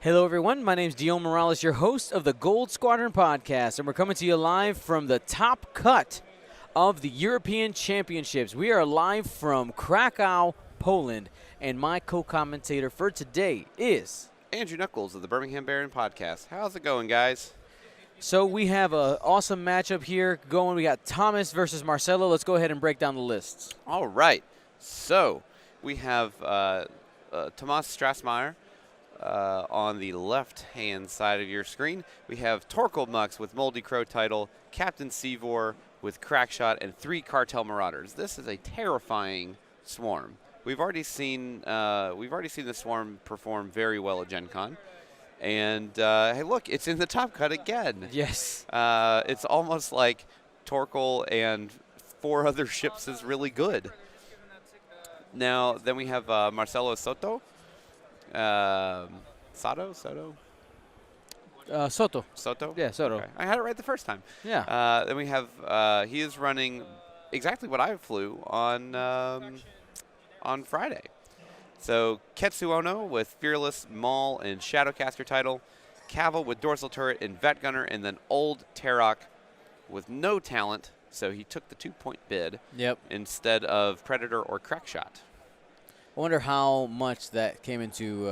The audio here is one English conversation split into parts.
Hello, everyone. My name is Dion Morales, your host of the Gold Squadron podcast, and we're coming to you live from the top cut of the European Championships. We are live from Krakow, Poland, and my co-commentator for today is Andrew Knuckles of the Birmingham Baron podcast. How's it going, guys? So we have an awesome matchup here going. We got Thomas versus Marcelo. Let's go ahead and break down the lists. All right. So we have Tomas Strassmayer on the left-hand side of your screen. We have Torkel Mux with Moldy Crow title, Captain Seavor with Crackshot, and 3 Cartel Marauders. This is a terrifying swarm. We've already seen the swarm perform very well at Gen Con. And, hey, look, it's in the top cut again. Yes. It's almost like Torkel and 4 other ships is really good. Now, then we have Marcelo Soto. Soto? Soto. Soto? Yeah, Soto. Okay. I had it right the first time. Yeah. Then we have, he is running exactly what I flew on Friday. So Ketsu Ono with Fearless, Maul, and Shadowcaster title, Cavill with Dorsal Turret and Vet Gunner, and then Old Tarok with no talent, so he took the 2-point bid instead of Predator or Crackshot. I wonder how much that came into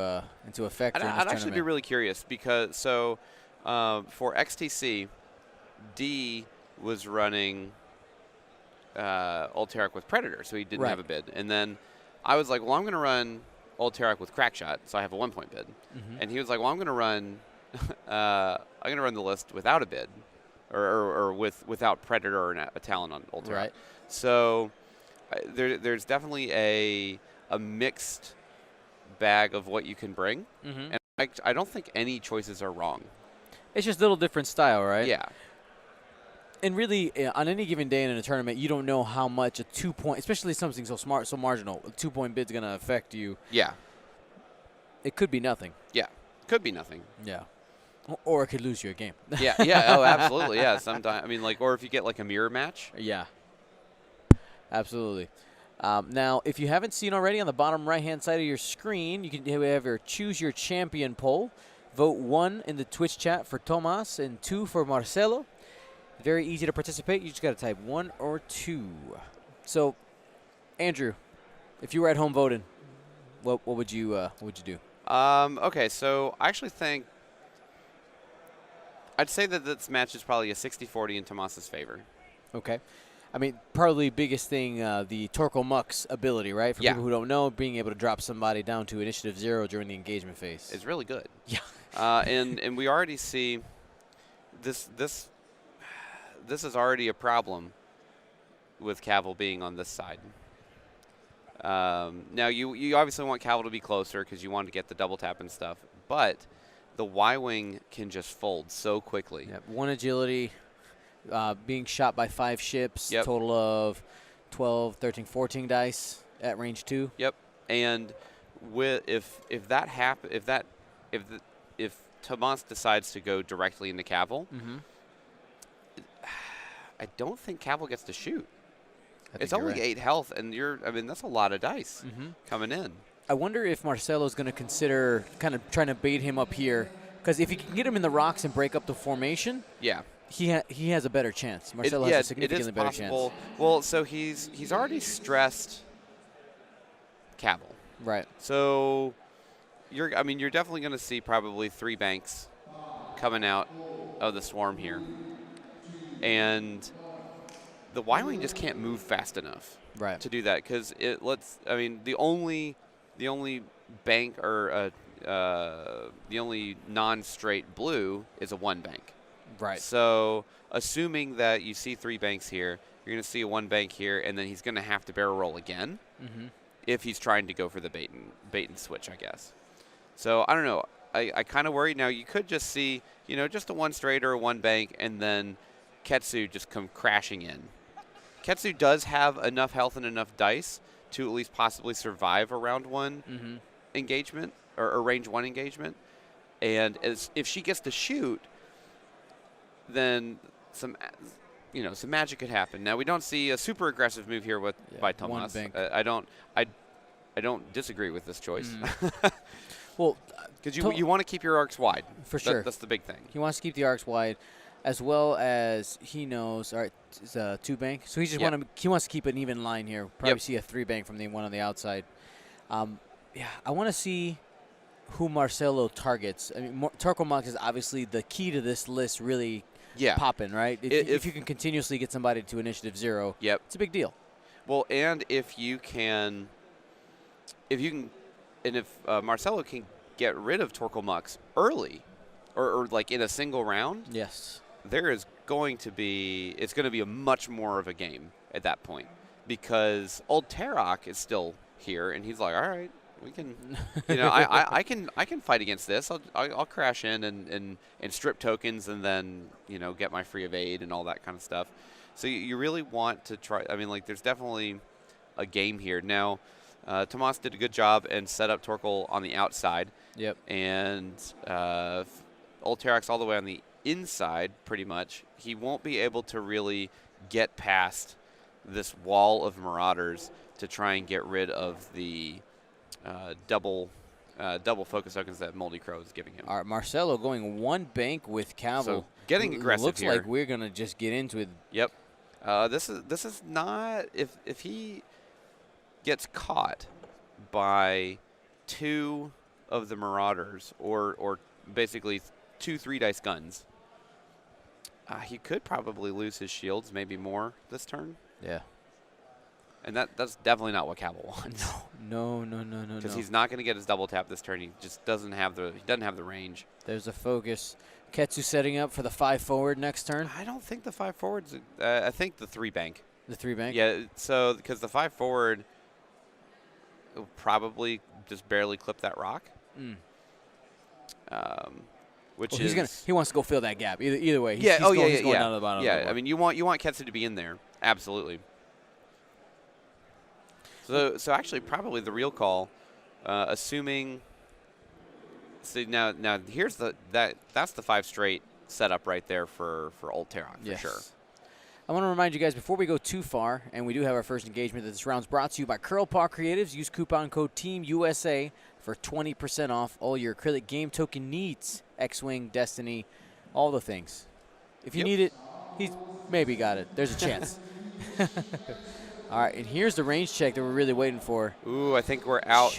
effect. I'd actually be really curious because for XTC, D was running Old Tarok with Predator, so he didn't have a bid. And then I was like, well, I'm going to run Old Tarok with Crackshot, so I have a 1-point bid. And he was like, well, I'm going to run the list without a bid, or without Predator or a talent on Old Tarok. Right. So there's definitely a mixed bag of what you can bring, and I don't think any choices are wrong. It's just a little different style, right? Yeah. And really, on any given day in a tournament, you don't know how much a 2-point, especially something so marginal, a 2-point bid's going to affect you. Yeah. It could be nothing. Yeah. Could be nothing. Yeah. Or it could lose you a game. Yeah. Oh, absolutely. Yeah. Sometimes, I mean, or if you get like a mirror match. Yeah. Absolutely. Now, if you haven't seen already, on the bottom right-hand side of your screen, you can have your Choose Your Champion poll. Vote 1 in the Twitch chat for Tomas and 2 for Marcelo. Very easy to participate. You just got to type 1 or 2. So, Andrew, if you were at home voting, what would you do? Okay, so I actually think I'd say that this match is probably a 60-40 in Tomas's favor. Okay. I mean, probably biggest thing, the Torkel Mux ability, right? For people who don't know, being able to drop somebody down to initiative 0 during the engagement phase. It's really good. Yeah. And we already see this is already a problem with Cavill being on this side. Now, you obviously want Cavill to be closer because you want to get the double tap and stuff, but the Y-Wing can just fold so quickly. Yep. 1 agility, being shot by 5 ships, total of 12, 13, 14 dice at range 2. Yep. And if Tomas decides to go directly into Cavill, I don't think Cavill gets to shoot. It's only 8 health, and that's a lot of dice coming in. I wonder if Marcelo's going to consider kind of trying to bait him up here, because if he can get him in the rocks and break up the formation, he has a better chance. Marcelo has a significantly better chance. Well, so he's already stressed Cavill. Right. So you're definitely going to see probably 3 banks coming out of the swarm here. And the Y-Wing just can't move fast enough to do that, because the only bank or the only non-straight blue is a 1 bank. Right. So assuming that you see 3 banks here, you're going to see a 1 bank here, and then he's going to have to barrel roll again if he's trying to go for the bait and switch, I guess. So I don't know. I kind of worry. Now you could just see, just a 1 straight or a 1 bank, and then Ketsu just come crashing in. Ketsu does have enough health and enough dice to at least possibly survive a round 1 engagement or range 1 engagement. And if she gets to shoot, then some magic could happen. Now we don't see a super aggressive move here by Tomas. I don't disagree with this choice. Well, Because you want to keep your arcs wide. For sure. That's the big thing. He wants to keep the arcs wide, as well as he knows. All right, it's a 2-bank, so he wants to keep an even line here. Probably see a 3-bank from the one on the outside. Yeah, I want to see who Marcelo targets. I mean, Turco Mox is obviously the key to this list. Really, popping, right? If you can continuously get somebody to initiative 0, it's a big deal. Well, and if Marcelo can get rid of Torkelmux early, or like in a single round, there is going to be a much more of a game at that point, because old Tarok is still here, and he's like, all right, we can, I can fight against this. I'll crash in and strip tokens, and then get my free evade and all that kind of stuff. So you really want to try. I mean, like, there's definitely a game here. Now, Tomas did a good job and set up Torkel on the outside. And old Terrax all the way on the inside, pretty much. He won't be able to really get past this wall of Marauders to try and get rid of the double focus tokens that Moldy Crow is giving him. All right, Marcelo going 1-bank with Cavill. So getting aggressive looks here. like we're gonna just get into it. This is not, if he gets caught by 2 of the Marauders, or basically 2 3-dice guns, he could probably lose his shields, maybe more this turn. And that's definitely not what Cavill wants. No. Because he's not going to get his double tap this turn. He just doesn't have the range. There's a focus. Ketsu setting up for the 5-forward next turn. I don't think the 5-forward's. I think the 3-bank. The 3-bank. Yeah. So because the 5-forward will probably just barely clip that rock. Which is he wants to go fill that gap. Either way. He's going down to the bottom. Yeah. I mean, you want Ketsu to be in there. Absolutely. So actually, probably the real call, assuming. See now here's that's the 5 straight setup right there for old Terran for sure. I want to remind you guys before we go too far, and we do have our first engagement, that this round's brought to you by Curl Paw Creatives. Use coupon code TEAMUSA for 20% off all your acrylic game token needs. X-Wing, Destiny, all the things. If you need it, he's maybe got it. There's a chance. All right, and here's the range check that we're really waiting for. Ooh, I think we're out.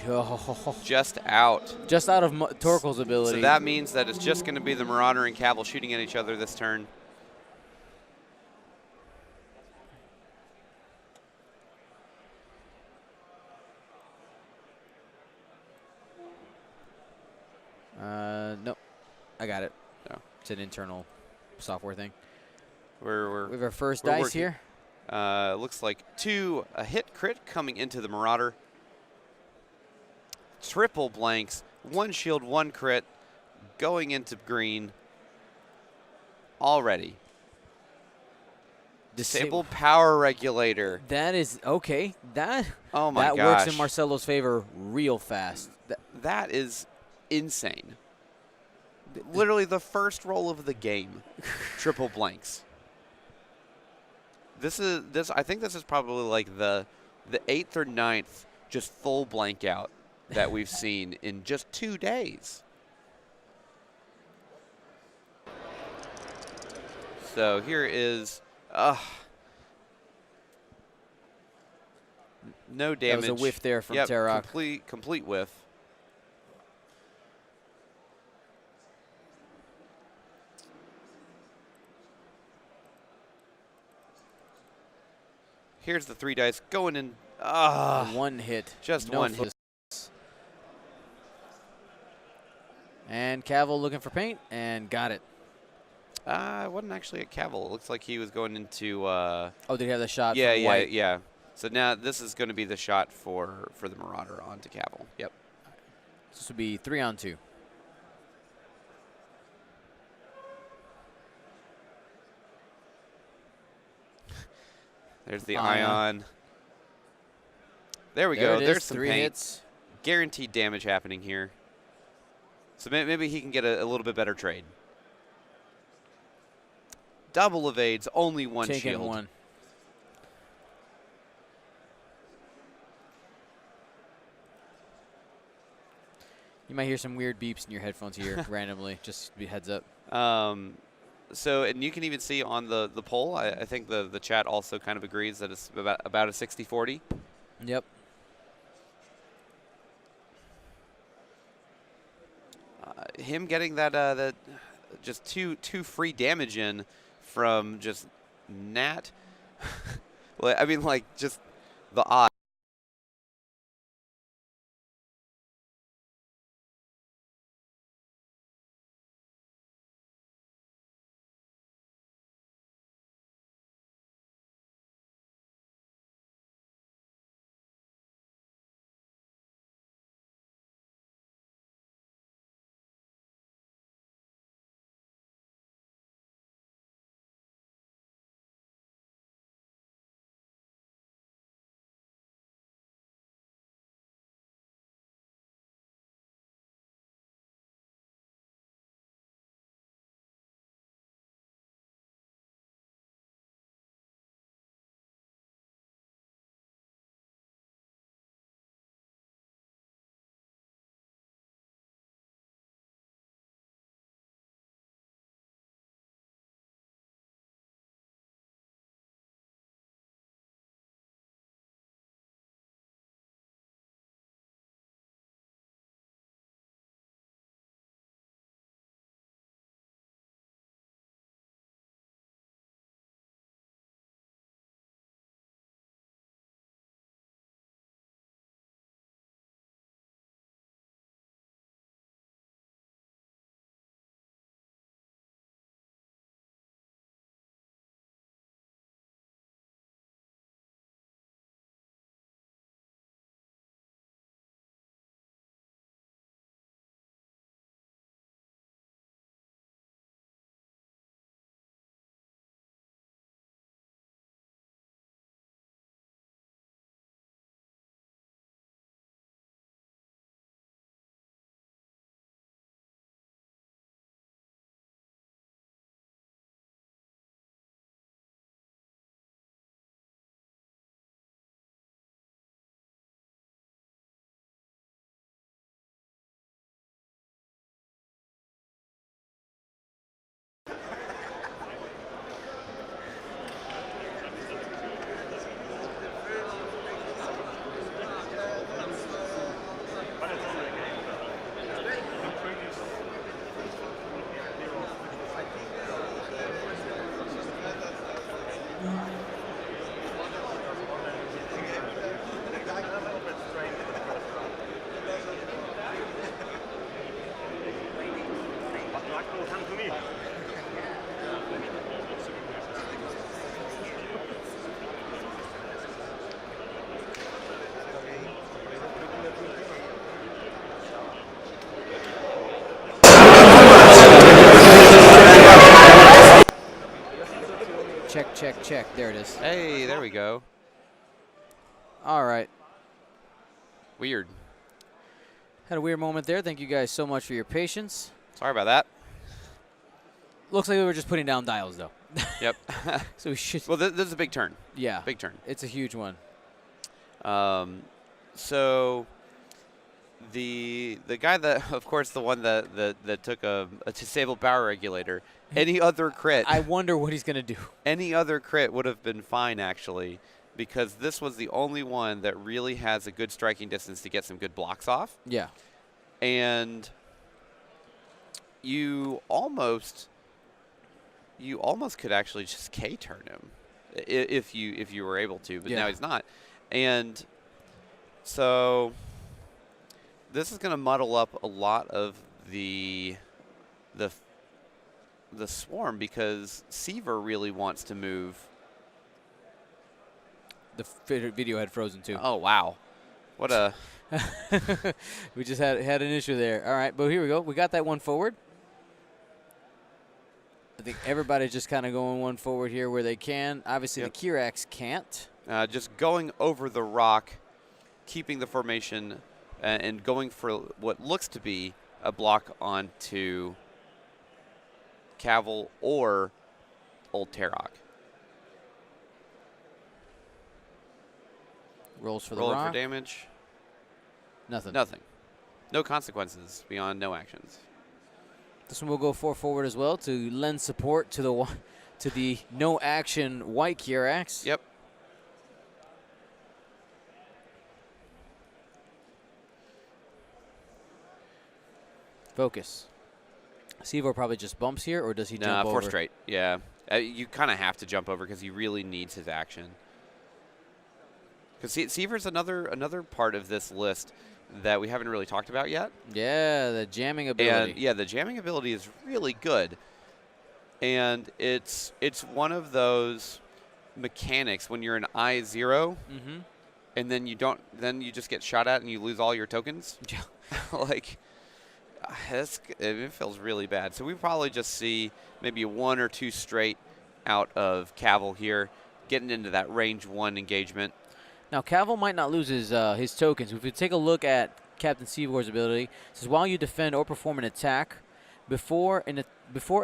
Just out. Just out of Torkel's ability. So that means that it's just going to be the Marauder and Cavill shooting at each other this turn. Nope. I got it. No. It's an internal software thing. We have our first dice here. Looks like a hit crit coming into the Marauder. Triple blanks, 1 shield, 1 crit, going into green already. Disable power regulator. That is okay. That gosh. Works in Marcelo's favor real fast. That is insane. Literally the first roll of the game. Triple blanks. I think this is probably like the 8th or 9th just full blank out that we've seen in just 2 days. So here is no damage. That was a whiff there from Tarok. Complete whiff. Here's the 3 dice going in. 1 hit. Just no one hit. And Cavill looking for paint and got it. It wasn't actually a Cavill. It looks like he was going into. Oh, did he have the shot? Yeah. So now this is going to be the shot for the Marauder onto Cavill. Yep. This would be 3-on-2. There's the ion. There we go. There's some 3 paint. hits. Guaranteed damage happening here. So maybe he can get a little bit better trade. Double evades, only 1 Taking shield. 1. You might hear some weird beeps in your headphones here randomly. Just be heads up. So, and you can even see on the poll, I think the chat also kind of agrees that it's about a 60-40. Yep. Him getting that just two free damage in from just Nat. I mean, like, just the odds. Check, check, check. There it is. Hey, there we go. All right. Weird. Had a weird moment there. Thank you guys so much for your patience. Sorry about that. Looks like we were just putting down dials, though. Yep. So we should. Well, this is a big turn. Yeah. Big turn. It's a huge one. So the guy that, of course, the one that took a disabled power regulator. Any other crit? I wonder what he's gonna do. Any other crit would have been fine, actually, because this was the only one that really has a good striking distance to get some good blocks off. Yeah. And you almost could actually just K-turn him if you were able to, but Yeah. now he's not. And so this is going to muddle up a lot of the swarm, because Seaver really wants to move. The video had frozen too. Oh wow, what a We just had an issue there. All right, but here we go. We got that one forward. I think everybody's just kind of going one forward here where they can. Obviously, Yep. the Kirax can't. just going over the rock, keeping the formation, and going for what looks to be a block onto Cavill or Old Tarok. Rolls for the Rolling rock. for damage. Nothing. Nothing. No consequences beyond no actions. This one will go 4 forward as well to lend support to the no action white Kirax. Yep. Focus. Seavor probably just bumps here, or does he jump over? 4 straight. Yeah. You kind of have to jump over because he really needs his action. Because Seaver's another part of this list that we haven't really talked about yet. Yeah, the jamming ability. And yeah, the jamming ability is really good. And it's one of those mechanics when you're an I-0 and then you just get shot at and you lose all your tokens. Yeah. Like, it feels really bad. So we probably just see maybe 1 or 2 straight out of Cavill here, getting into that range 1 engagement. Now, Cavill might not lose his tokens. If we take a look at Captain Seavor's ability, it says while you defend or perform an attack, before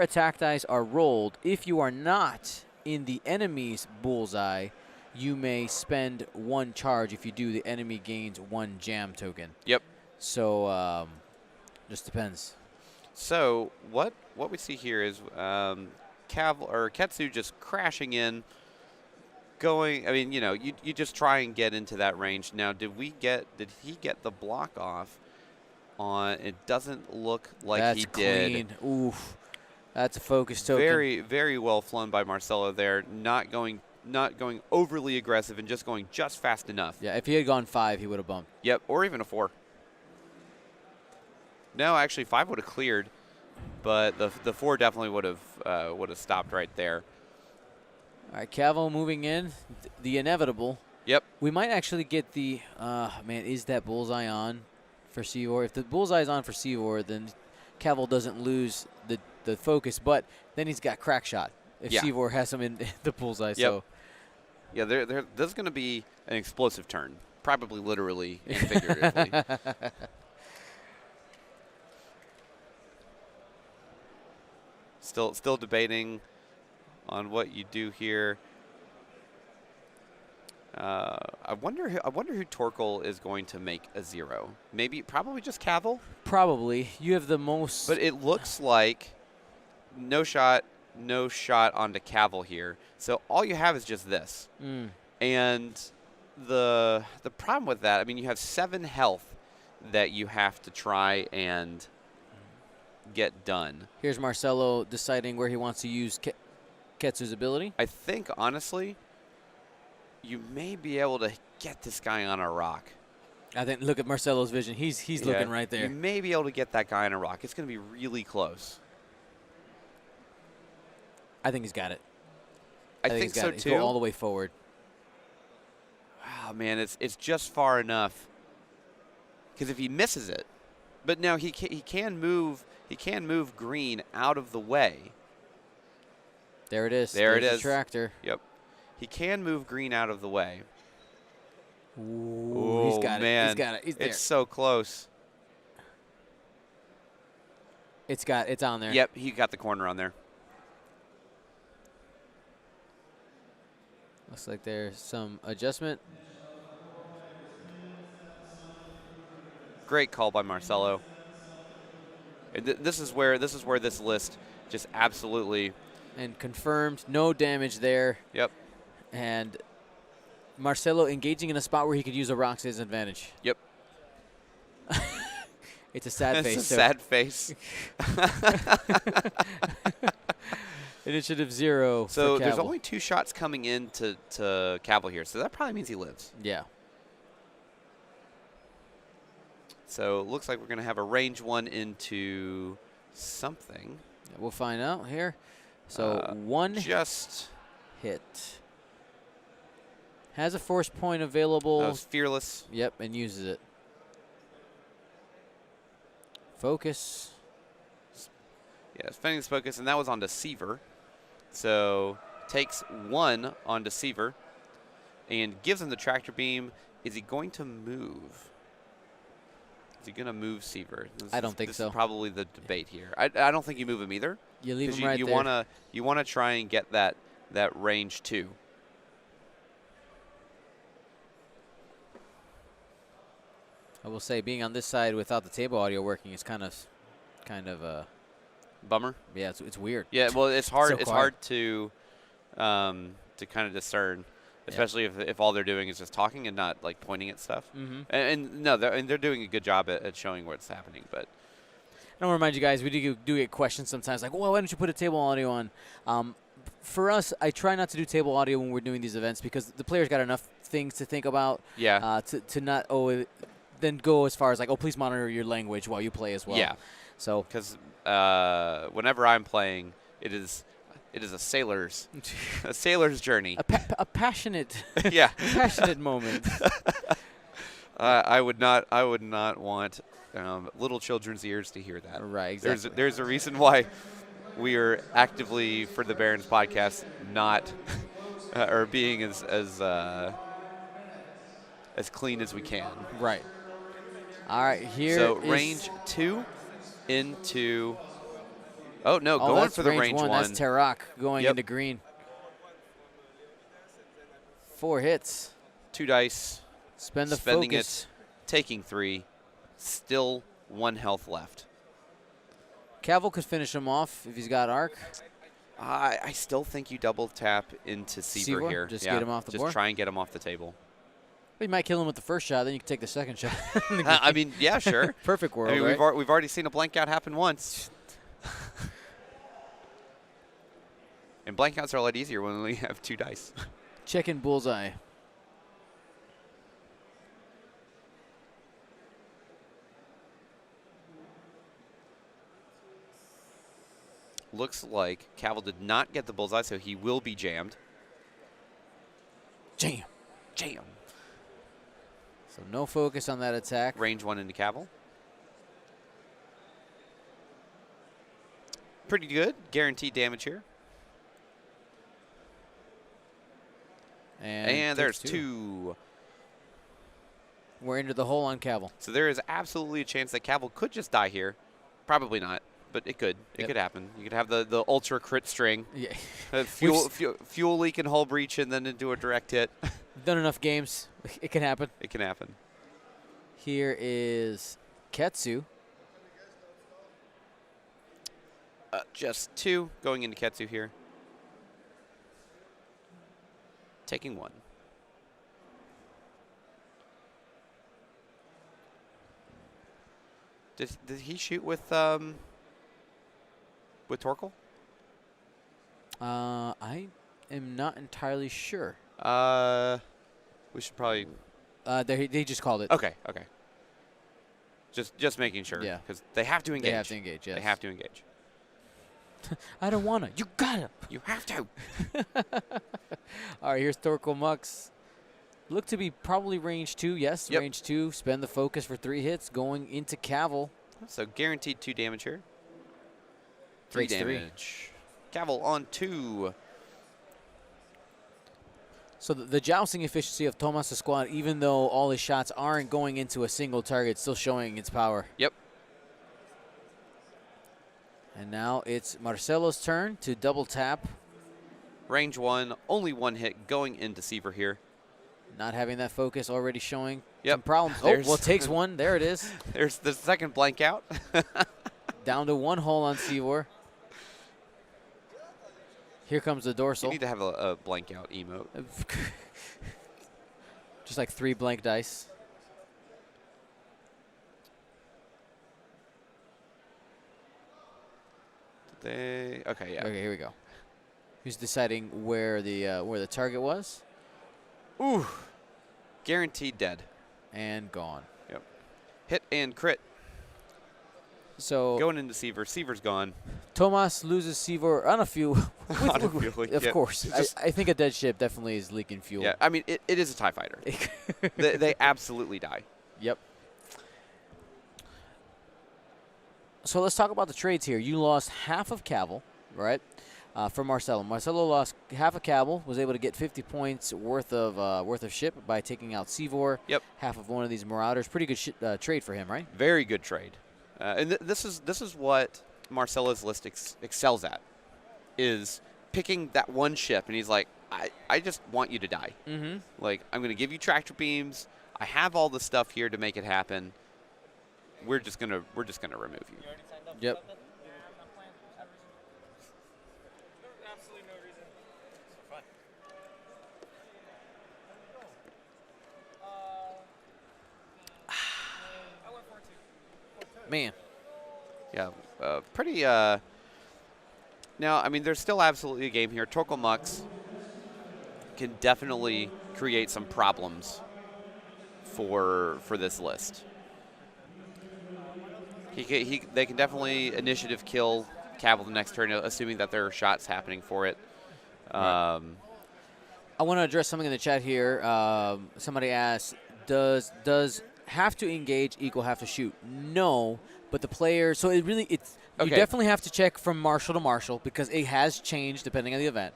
attack dice are rolled, if you are not in the enemy's bullseye, you may spend 1 charge. If you do, the enemy gains 1 jam token. Yep. So, just depends. So what we see here is Ketsu just crashing in, going. I mean, you just try and get into that range. Now, did he get the block off? On it doesn't look like he did. That's clean. Oof. That's a focus token. Very, very well flown by Marcelo there. Not going overly aggressive and just going just fast enough. Yeah, if he had gone 5, he would have bumped. Yep, or even a 4. No, actually 5 would have cleared, but the 4 definitely would have stopped right there. All right, Cavill moving in, the inevitable. Yep. We might actually get the man. Is that bullseye on for Seavor? If the bullseye is on for Seavor, then Cavill doesn't lose the focus, but then he's got crack shot if Seavor has him in the bullseye. Yep. So yeah, there's going to be an explosive turn, probably literally and figuratively. Still debating on what you do here. I wonder who Torkel is going to make a 0. Probably just Cavill. probably you have the most. But it looks like no shot onto Cavill here. So all you have is just this. And the problem with that, I mean, you have 7 health that you have to try and get done. Here's Marcelo deciding where he wants to use Ketsu's ability. I think, honestly, you may be able to get this guy on a rock. I think look at Marcelo's vision. He's looking right there. You may be able to get that guy on a rock. It's going to be really close. I think he's got it. I think so, He's too. go all the way forward. Wow, man, it's just far enough. Because if he misses it, but now he can move green out of the way. There it is. There's it is. The tractor. Yep. He can move green out of the way. Ooh, he's got man. it. He's got it. He's there. It's so close. It's on there. Yep, he got the corner on there. Looks like there's some adjustment. Great call by Marcelo. And this is where this list just absolutely. And confirmed, no damage there. Yep. And Marcelo engaging in a spot where he could use a rock to his advantage. Yep. It's a sad face. It's a sad face. Initiative 0. So for there's Cavill. only 2 shots coming in to Cavill here, so that probably means he lives. Yeah. So it looks like we're going to have a range 1 into something. Yeah, we'll find out here. So 1 just hit. Has a force point available. Fearless. Yep, and uses it. Focus. Yeah, spending his focus, and that was on Deceiver. So takes 1 on Deceiver and gives him the tractor beam. Is he going to move? Is he going to move Seaver? I don't think so. This is probably the debate here. I don't think you move him either. You leave him you there. You want to try and get that range 2. will say being on this side without the table audio working is kind of Bummer. yeah, it's weird. Yeah, well, it's hard. So It's quiet. hard to kind of discern, especially if all they're doing is just talking and not like pointing at stuff. Mm-hmm. And no, they're doing a good job at showing what's happening. But I want to remind you guys, we do get questions sometimes like, well, why don't you put a table audio on? For us, I try not to do table audio when we're doing these events because the players got enough things to think about. yeah, To not then go as far as like, oh, please monitor your language while you play as well. yeah. So Because whenever I'm playing, it is a sailor's journey. a passionate Yeah. passionate moment. I would not want little children's ears to hear that. Right, exactly. There's a reason why we are actively for the Barons podcast not or being as clean as we can. Right. All right, here So is range 2 into. Oh no, oh, going that's for the range one. one. That's Tarak going Yep. into green. 4 hits. 2 dice. Spend the Spending focus. it, taking 3, still 1 health left. Cavill could finish him off if he's got arc. I still think you double tap into Seaver Seaver? here. Just yeah, get him off the just board? try and get him off the table. You might kill him with the first shot, then you can take the second shot. I mean, yeah, sure. Perfect world, I mean, right? we've already seen a blank out happen once. And blank outs are a lot easier when we only have 2 dice. Check in bullseye. Looks like Cavill did not get the bullseye, so he will be jammed. Jam. Jam. So no focus on that attack. Range 1 into Cavill. Pretty good. Guaranteed damage here. And there's 2. We're into the hole on Cavill. So there is absolutely a chance that Cavill could just die here. Probably not, but it could. It Yep. could happen. You could have the ultra crit string. Yeah. Fuel leak and hull breach and then into a direct hit. Done enough games. It can happen. It can happen. Here is Ketsu. Just 2 going into Ketsu here. Taking 1. Did he shoot with Torkel? I am not entirely sure. We should probably. They just called it. Okay. Just making sure. Yeah. Because they have to engage. They have to engage, yes. They have to engage. I don't want to. You gotta. You have to. All right, here's Torkel Mux. Look to be probably range 2. Yes, Yep. range 2. Spend the focus for 3 hits going into Cavill. So guaranteed 2 damage here. 3 Takes 3. damage. Cavill on 2. So the jousting efficiency of Tomas' squad, even though all his shots aren't going into a single target, still showing its power. Yep. And now it's Marcelo's turn to double tap. Range 1, only 1 hit going into Seaver here. Not having that focus already showing Yep. some problems. Oh, There's- well, it takes 1. There it is. There's the second blank out. Down to 1 hole on Seavor. Here comes the You dorsal. need to have a blank out emote. Just like 3 blank dice. Okay, yeah. Okay, here we go. Who's deciding where the target was? Ooh. Guaranteed dead. And gone. Yep. Hit and crit. So Going into Seaver. Seaver's gone. Tomas loses Seavor on a fuel. On a fuel, Of yeah. course. Just- I think a dead ship definitely is leaking fuel. Yeah, I mean, it is a TIE fighter. they absolutely die. Yep. So let's talk about the trades here. You lost half of Cavill, right, for Marcelo. Marcelo lost half of Cavill, was able to get 50 points worth of ship by taking out Seavor. Yep. Half of one of these Marauders. Pretty good trade for him, right? Very good trade. And this is what Marcelo's list excels at, is picking that one ship, and he's like, I just want you to die. Mm-hmm. Like, I'm going to give you tractor beams. I have all the stuff here to make it happen. We're just gonna remove you. Yep. Man. Yeah, pretty. Now, I mean, there's still absolutely a game here. Torkelmux can definitely create some problems for this list. They can definitely initiative kill Cavill the next turn, assuming that there are shots happening for it. I want to address something in the chat here. Somebody asked, does have to engage equal have to shoot? No, but the player. So it really you definitely have to check from marshal to marshal because it has changed depending on the event.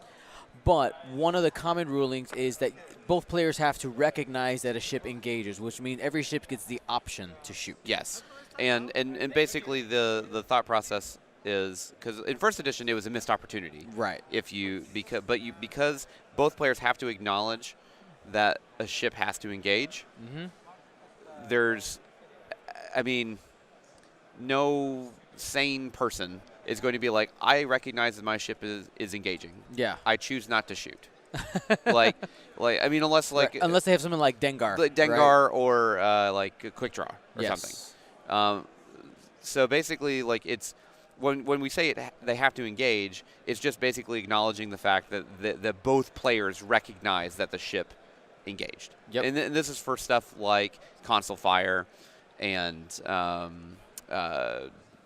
But one of the common rulings is that both players have to recognize that a ship engages, which means every ship gets the option to shoot. Yes, and basically the thought process is because in first edition it was a missed opportunity. Right. Because both players have to acknowledge that a ship has to engage. Mm-hmm. There's, I mean, no sane person is going to be like, I recognize that my ship is engaging. Yeah. I choose not to shoot. like I mean, unless they have something like Dengar. Like Dengar, right? Or like a quick draw or something. So basically, like it's when we say they have to engage, it's just basically acknowledging the fact that both players recognize that the ship engaged. Yep. And this is for stuff like console fire and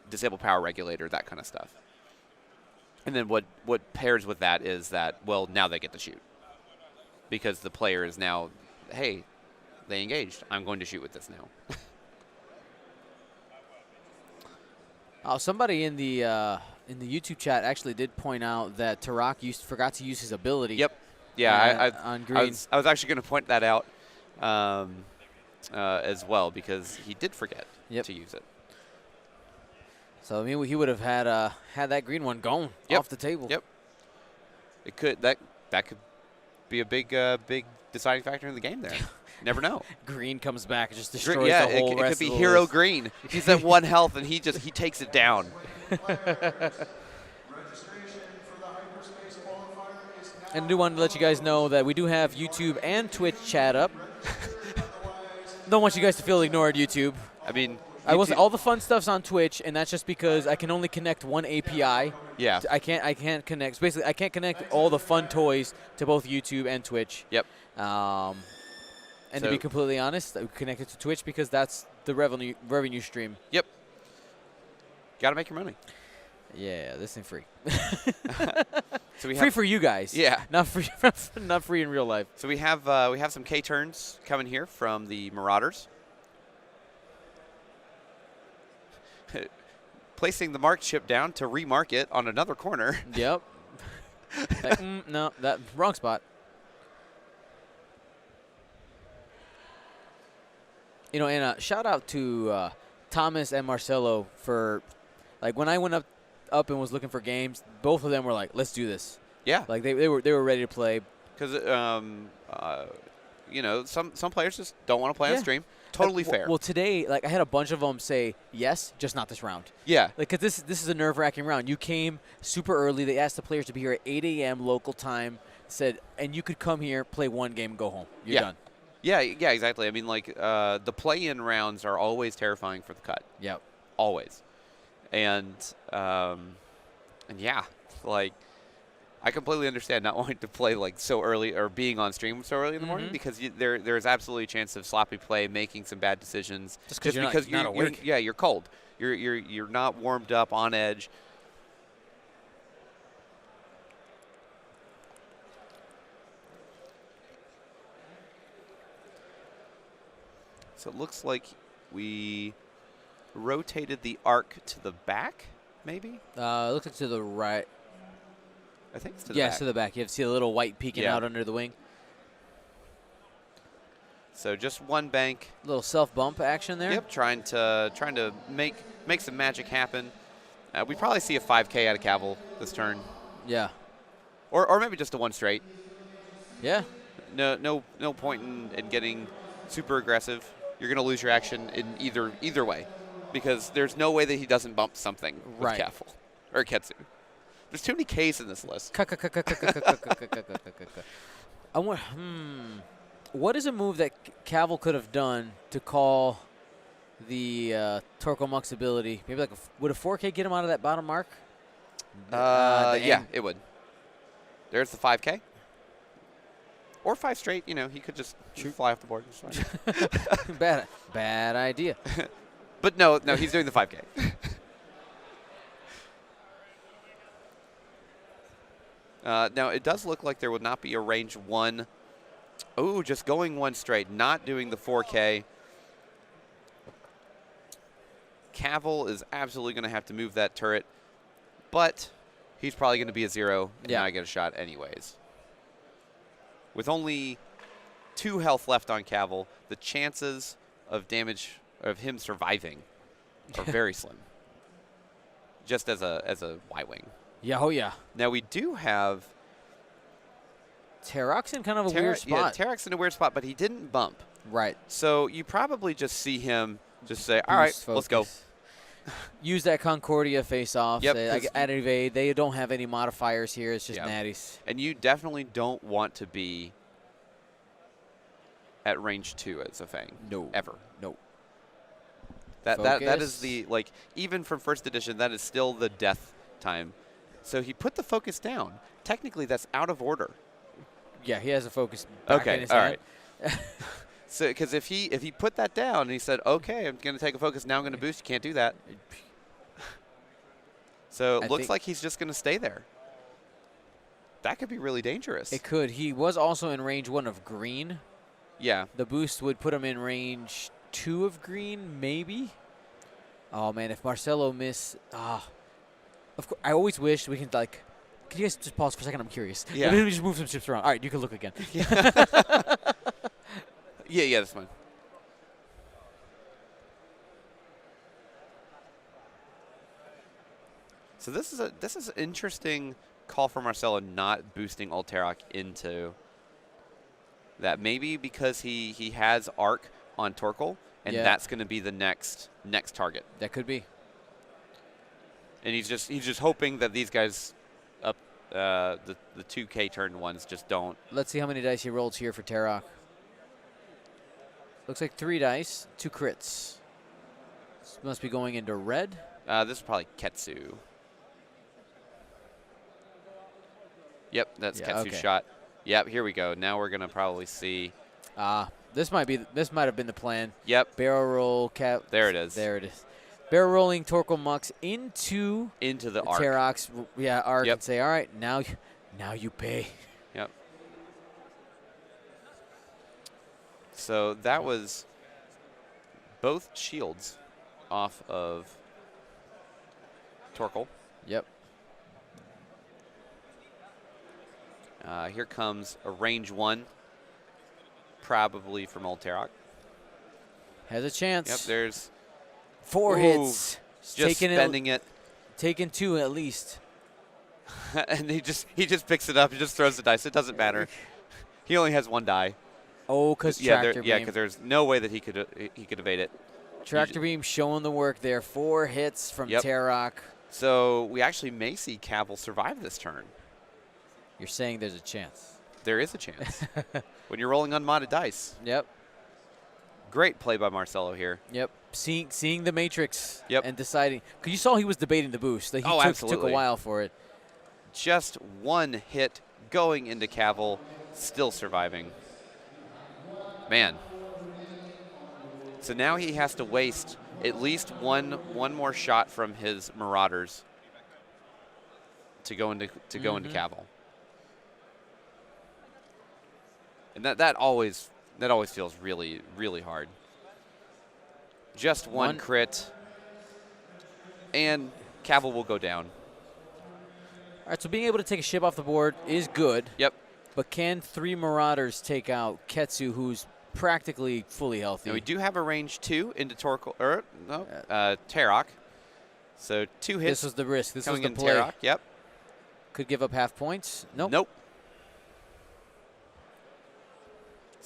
disable power regulator, that kind of stuff. And then what pairs with that is that, well, now they get to shoot. Because the player is now, hey, they engaged. I'm going to shoot with this now. Somebody in the YouTube chat actually did point out that Tarak forgot to use his ability. Yep. Yeah, on green. I was actually going to point that out as well because he did forget to use it. So I mean, he would have had that green one gone off the table. Yep. It could that could be a big deciding factor in the game there. Never know. Green comes back and just destroys the whole rest. It could be hero list. Green. He's at 1 health and he takes it down. And I do want to let you guys know that we do have YouTube and Twitch chat up. Don't want you guys to feel ignored, YouTube. I mean, all the fun stuff's on Twitch, and that's just because I can only connect one API. Yeah. I can't connect. Basically, I can't connect all the fun toys to both YouTube and Twitch. Yep. And to be completely honest, I connected to Twitch because that's the revenue stream. Yep. Got to make your money. Yeah, this ain't free. So free for you guys. Yeah. Not free in real life. So we have some K turns coming here from the Marauders. Placing the marked ship down to remark it on another corner. Yep. No, that wrong spot. You know, and shout out to Thomas and Marcelo for, like, when I went up and was looking for games, both of them were like, "Let's do this." Yeah. Like they were ready to play. Because you know, some players just don't want to play on stream. Totally fair. Well, today, like, I had a bunch of them say yes, just not this round. Yeah. Like, cause this is a nerve-wracking round. You came super early. They asked the players to be here at 8 a.m. local time. Said, and you could come here, play one game, and go home. You're done. Yeah, exactly. I mean, like, the play-in rounds are always terrifying for the cut. Yep. Always. And yeah, like, I completely understand not wanting to play, like, so early or being on stream so early in the morning because there's absolutely a chance of sloppy play, making some bad decisions. Just because you're not awake. You're cold. You're not warmed up, on edge. So it looks like we rotated the arc to the back, maybe? Looks like to the right. I think it's to the back. Yes, to the back. You have to see a little white peeking out under the wing. So just one bank. A little self-bump action there. Yep, trying to make some magic happen. We probably see a 5K out of Cavill this turn. Yeah. Or maybe just a one straight. Yeah. No point in getting super aggressive, you're going to lose your action in either way, because there's no way that he doesn't bump something with Right. Kaffel or Ketsu. There's too many Ks in this list. I want. What is a move that Cavill could have done to call the Torko Mux ability? Maybe like would a 4K get him out of that bottom mark? Yeah, it would. There's the 5K. Or 5 straight, he could just fly off the board. It's fine. Bad idea. But no, he's doing the 5K. Now, it does look like there would not be a range 1. Oh, just going 1 straight, not doing the 4K. Cavill is absolutely going to have to move that turret, but he's probably going to be a 0 and not get a shot anyways. With only 2 health left on Cavill, the chances of damage of him surviving are very slim. Just as a Y-wing. Yeah, oh yeah. Now we do have Terrak's in kind of a weird spot. Yeah, Terrak's in a weird spot, but he didn't bump. Right. So you probably just see him just say, all right, let's go. Use that Concordia face-off. Yep, At evade, they don't have any modifiers here. It's just natties. And you definitely don't want to be at range 2 as a Fang. No. Ever. No. That is the, like, even from first edition, that is still the death time. So he put the focus down. Technically, that's out of order. Yeah, he has a focus back in his hand. Right. So, because if he put that down and he said, okay, I'm going to take a focus, now I'm going to boost, you can't do that. So it looks like he's just going to stay there. That could be really dangerous. It could. He was also in range 1 of green. Yeah. The boost would put him in range 2 of green, maybe. Oh, man, if Marcelo of course, I always wish we can, like, can you guys just pause for a second? I'm curious. Yeah. Maybe we just move some ships around. All right, you can look again. Yeah, that's fine. So this is an interesting call for Marcelo not boosting Alterok into that. Maybe because he has arc on Torkoal, and that's going to be the next target. That could be. And he's just hoping that these guys up the 2K turn ones just don't. Let's see how many dice he rolls here for Terrak. Looks like 3 dice, 2 crits. This must be going into red. This is probably Ketsu. Yep, that's Ketsu's shot. Yep, here we go. Now we're gonna probably see. This might have been the plan. Yep. Barrel roll cap. There it is. There it is. Barrel rolling Torkoal Mux into the arc. Terrak's arc, Yep. and say, all right, now you pay. Yep. So that was both shields off of Torkoal. Yep. Here comes a range 1, probably from Alterok. Has a chance. Yep, there's 4 hits. Just spending it. Taking 2 at least. And he just picks it up. He just throws the dice. It doesn't matter. He only has 1 die. Oh, because tractor beam. Yeah, because there's no way that he could evade it. Tractor beam showing the work there. 4 hits from Terrak. So we actually may see Cavill survive this turn. You're saying there's a chance. There is a chance. When you're rolling unmodded dice. Yep. Great play by Marcelo here. Yep. Seeing the matrix. Yep. And deciding. Because you saw he was debating the boost. Like he took a while for it. Just 1 hit going into Cavill, still surviving. Man. So now he has to waste at least one more shot from his Marauders to go into Cavill. And that always feels really, really hard. Just one crit, and Cavill will go down. All right, so being able to take a ship off the board is good. Yep. But can 3 Marauders take out Ketsu, who's practically fully healthy? Now we do have a range 2 into Terrak. So 2 hits. This was the risk. This was coming the in play. Terrak. Yep. Could give up half points. Nope. Nope.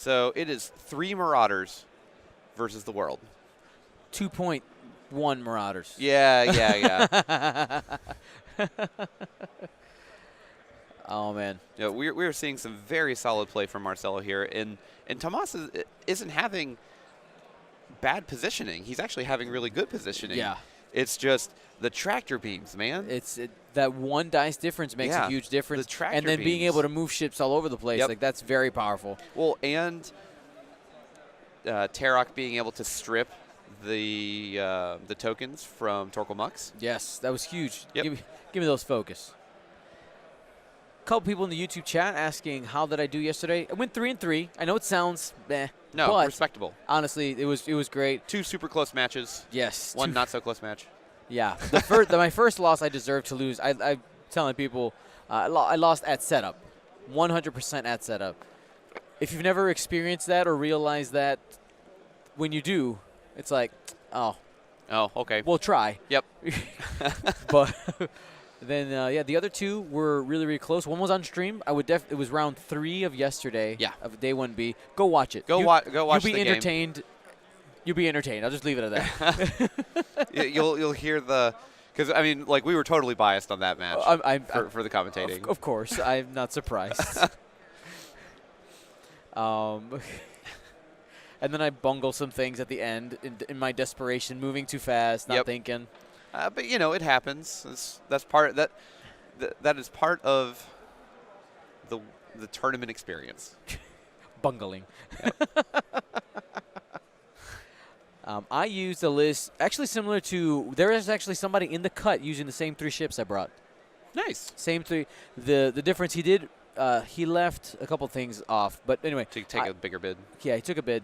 So it is 3 Marauders versus the world. 2.1 Marauders. Yeah. Oh, man. Yeah, we're seeing some very solid play from Marcelo here, and Tomas isn't having bad positioning. He's actually having really good positioning. Yeah. It's just the tractor beams, man. That one dice difference makes a huge difference. The tractor and then being beams. able to move ships all over the place, Yep. like that's very powerful. Well, and Tarok being able to strip the tokens from Torkoal Mux. Yes, that was huge. Yep. Give me those focus. A couple people in the YouTube chat asking how did I do yesterday. I went 3-3. I know it sounds meh. No, but respectable. honestly, it was great. 2 super close matches. Yes. One not so close match. Yeah. My first loss I deserved to lose. I'm telling people I lost at setup. 100% at setup. If you've never experienced that or realized that, when you do, it's like, oh, Okay. we'll try. Yep. But then, the other 2 were really, really close. One was on stream. It was round 3 of yesterday. Yeah. Of day 1B. Go watch it. Go watch You'll be the game. entertained. You'll be entertained. I'll just leave it at that. You'll hear the, because I mean, like we were totally biased on that match for the commentating. Of course, I'm not surprised. And then I bungle some things at the end in my desperation, moving too fast, not thinking. But it happens. That's part that is part of the tournament experience. Bungling. I used a list actually similar to. There is actually somebody in the cut using the same 3 ships I brought. Nice. Same 3. The difference he did. He left a couple things off, but anyway. To take a bigger bid. Yeah, he took a bid.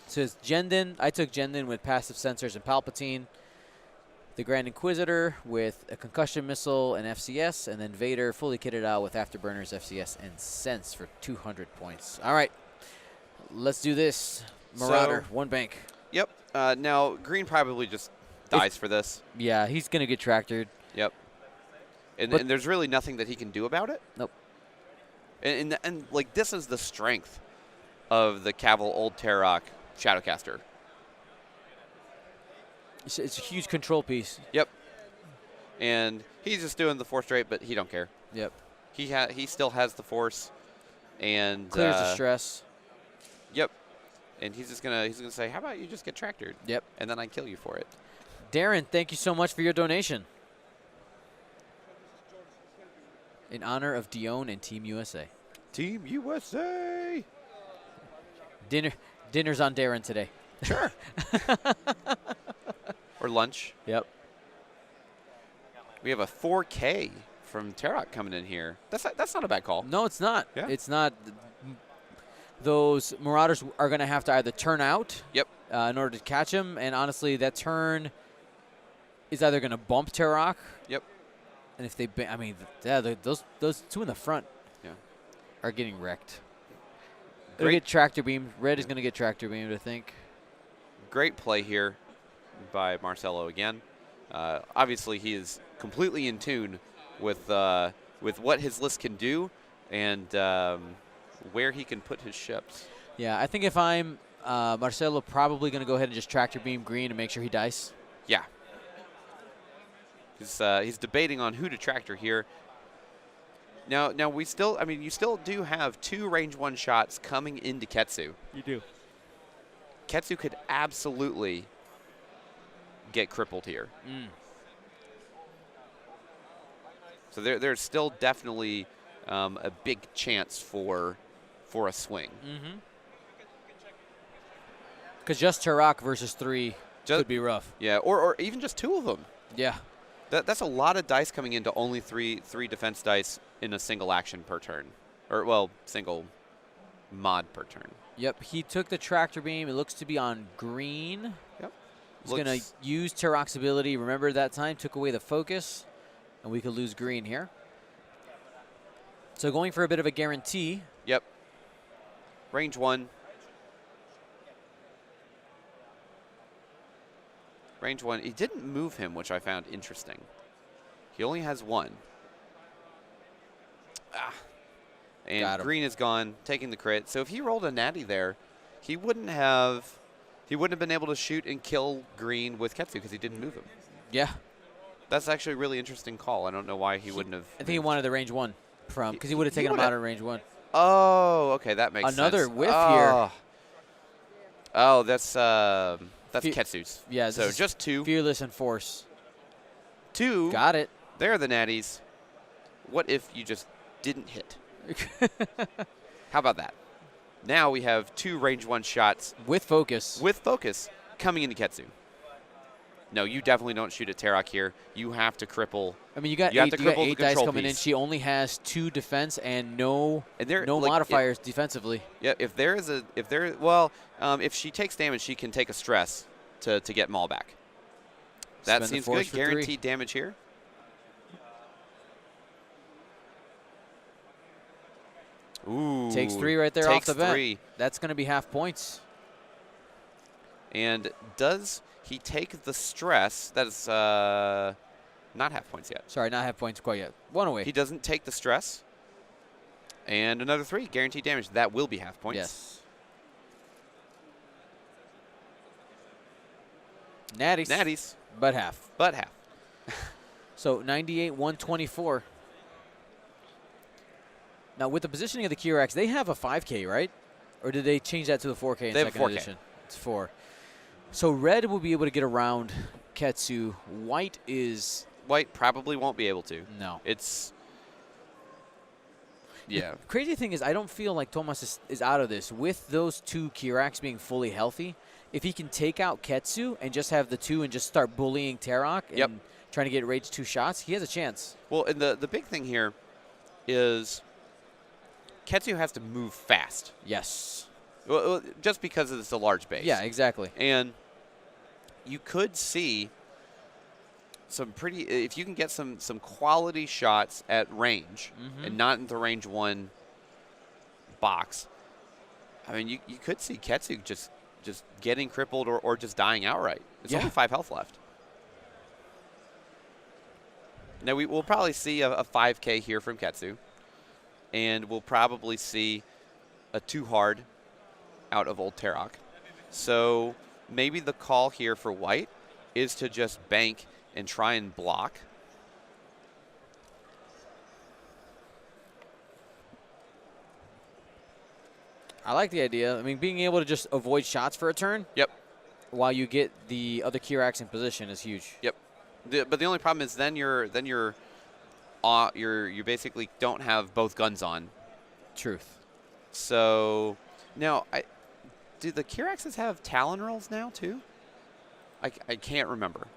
So it's Jendin. I took Jendin with passive sensors and Palpatine. The Grand Inquisitor with a concussion missile and FCS, and then Vader fully kitted out with afterburners, FCS, and Sense for 200 points. All right, let's do this. Marauder, 1 bank. Yep. Now Green probably just dies for this. Yeah, he's gonna get tractored. Yep. And there's really nothing that he can do about it. Nope. And like this is the strength of the Cavill Old Tarok Shadowcaster. It's a huge control piece. Yep. And he's just doing the Force straight, but he don't care. Yep. He still has the Force, and Clears the stress. Yep. And he's gonna say, how about you just get tractored? Yep. And then I kill you for it. Darren, thank you so much for your donation. In honor of Dion and Team USA. Team USA. Dinner's on Darren today. Sure. Or lunch. Yep. We have a 4K from Tarok coming in here. That's not a bad call. No, it's not. Yeah. It's not. Those Marauders are going to have to either turn out Yep. In order to catch him, and honestly, that turn is either going to bump Tarok. Yep. And if they, those 2 in the front are getting wrecked. They'll get tractor beamed. Red is going to get tractor beamed, I think. Great play here by Marcelo again. Obviously, he is completely in tune with what his list can do and where he can put his ships. Yeah, I think if I'm Marcelo, probably going to go ahead and just tractor beam Green and make sure he dies. Yeah. He's debating on who to tractor here. Now you still do have 2 range 1 shots coming into Ketsu. You do. Ketsu could absolutely get crippled here. So there's still definitely a big chance for a swing. Because just Tarok versus 3 could be rough. Yeah, or even just 2 of them. Yeah. That's a lot of dice coming into only three defense dice in a single action per turn. Or, well, single mod per turn. Yep, he took the tractor beam. It looks to be on Green. Yep. He's going to use Tarok's ability. Remember that time, took away the focus, and we could lose Green here. So going for a bit of a guarantee. Yep. Range 1. Range 1. He didn't move him, which I found interesting. He only has 1. And Got him. green is gone, taking the crit. So if he rolled a natty there, he wouldn't have been able to shoot and kill green with Ketsu because he didn't move him. Yeah. That's actually a really interesting call. I don't know why he wouldn't have. I think he wanted the range 1 from because he would have taken him out of range 1. Oh, okay, that makes sense. Another whiff here. Oh, that's Ketsu's. Yeah. So just 2. Fearless and Force. 2. Got it. There are the natties. What if you just didn't hit? How about that? Now we have 2 range 1 shots. With focus. With focus coming into Ketsu. No, you definitely don't shoot at Terok here. You have to cripple. I mean, you got 8 dice coming in. She only has 2 defense and no modifiers defensively. Yeah, if she takes damage, she can take a stress to get Maul back. That seems good. Guaranteed damage here. Ooh. Takes 3 right there off the bat. That's going to be half points. And does he take the stress? That is not half points yet. Sorry, not half points quite yet. 1 away. He doesn't take the stress. And another 3. Guaranteed damage. That will be half points. Yes. Natties. Natties. But half. But half. So 98, 124. Now, with the positioning of the Kirax, they have a 5K, right? Or did they change that to the 4K in second edition? It's 4. So red will be able to get around Ketsu. White probably won't be able to. No. Yeah. The crazy thing is I don't feel like Tomas is out of this. With those 2 Kirax being fully healthy, if he can take out Ketsu and just have the 2 and just start bullying Terok and trying to get rage 2 shots, he has a chance. Well, and the big thing here is Ketsu has to move fast. Yes. Well, just because it's a large base. Yeah, exactly. And you could see if you can get some quality shots at range and not in the range 1 box. I mean, you could see Ketsu just getting crippled or just dying outright. It's only 5 health left. Now we'll probably see a 5K here from Ketsu, and we'll probably see a 2 hard out of old Terok. So maybe the call here for white is to just bank and try and block. I like the idea. I mean, being able to just avoid shots for a turn. Yep. While you get the other Kirax in position is huge. Yep. But the only problem is then you basically don't have both guns on. Truth. So now do the Kiraxes have Talon rolls now too? I can't remember.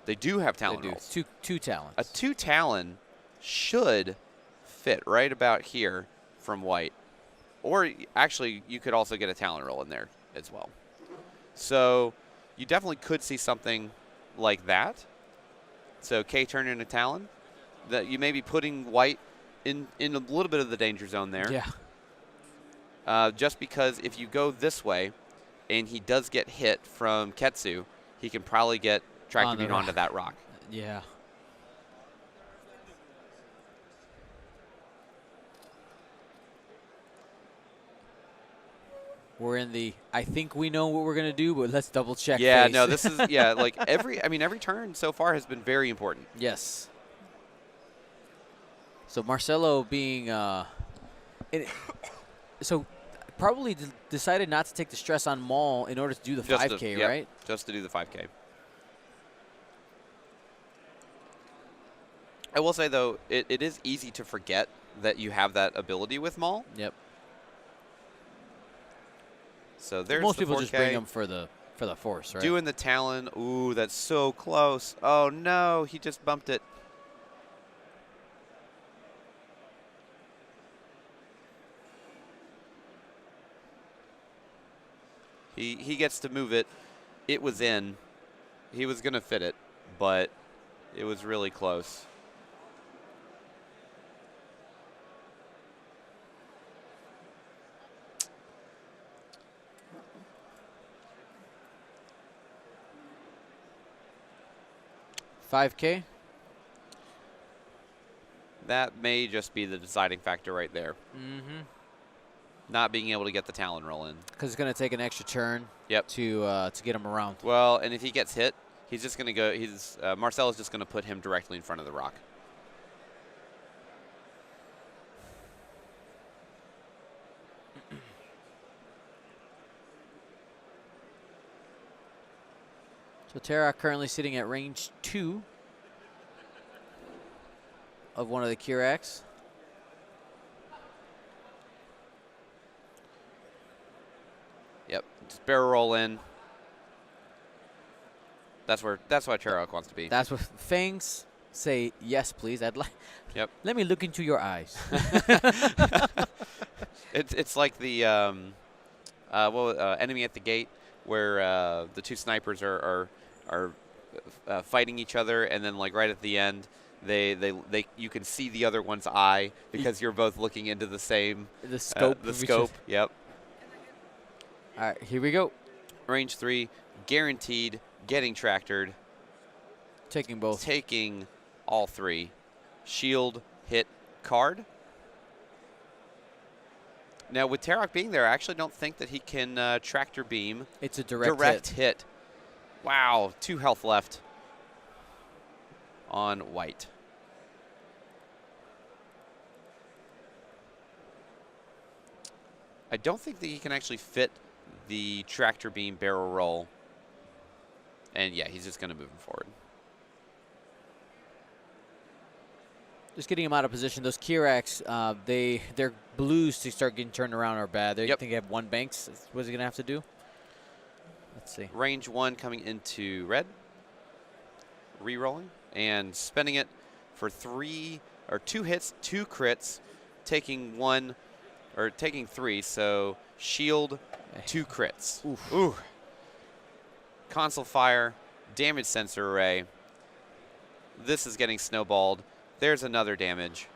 They do have Talon rolls. Two Talons. A 2 Talon should fit right about here from white. Or actually, you could also get a Talon roll in there as well. So you definitely could see something like that. So K turn into Talon. That you may be putting white in a little bit of the danger zone there. Yeah. Just because if you go this way and he does get hit from Ketsu, he can probably get Tractor Beam onto that rock. Yeah. We're in the I think we know what we're going to do, but let's double check. Yeah, phase. no, this is like every turn so far has been very important. Yes. So Marcelo being so probably decided not to take the stress on Maul in order to do the 5K, right? Just to do the 5K. I will say, though, it is easy to forget that you have that ability with Maul. Yep. So there's most the people 4K. just bring him for the force, right? Doing the Talon. Ooh, that's so close. Oh, no, he just bumped it. He gets to move it. It was in. He was going to fit it, but it was really close. $5K. That may just be the deciding factor right there. Mm-hmm. Not being able to get the Talon roll in. Because it's going to take an extra turn. Yep. To get him around. Well, and if he gets hit, he's just going to go. Marcelo's just going to put him directly in front of the rock. So Terra currently sitting at range 2 of one of the Kirax. Yep, just barrel roll in. That's why Terra wants to be. That's what Fangs say. Yes, please. I'd like. Yep. Let me look into your eyes. It's like the enemy at the gate, where the two snipers are fighting each other, and then like right at the end, they you can see the other one's eye because you're both looking into the same scope. The scope. Yep. All right, here we go. Range 3, guaranteed, getting tractored. Taking both. Taking all 3. Shield, hit, card. Now, with Tarok being there, I actually don't think that he can tractor beam. It's a direct hit. Wow, 2 health left on white. I don't think that he can actually fit the tractor beam barrel roll. And yeah, he's just going to move him forward. Just getting him out of position. Those Kirax, their blues to start getting turned around are bad. They think they have 1 banks. What's he going to have to do? Let's see. Range 1 coming into red. Re-rolling and spending it for 2 hits, 2 crits, taking 3. So shield, 2 crits. Oof. Ooh. Console fire, damage sensor array. This is getting snowballed. There's another damage.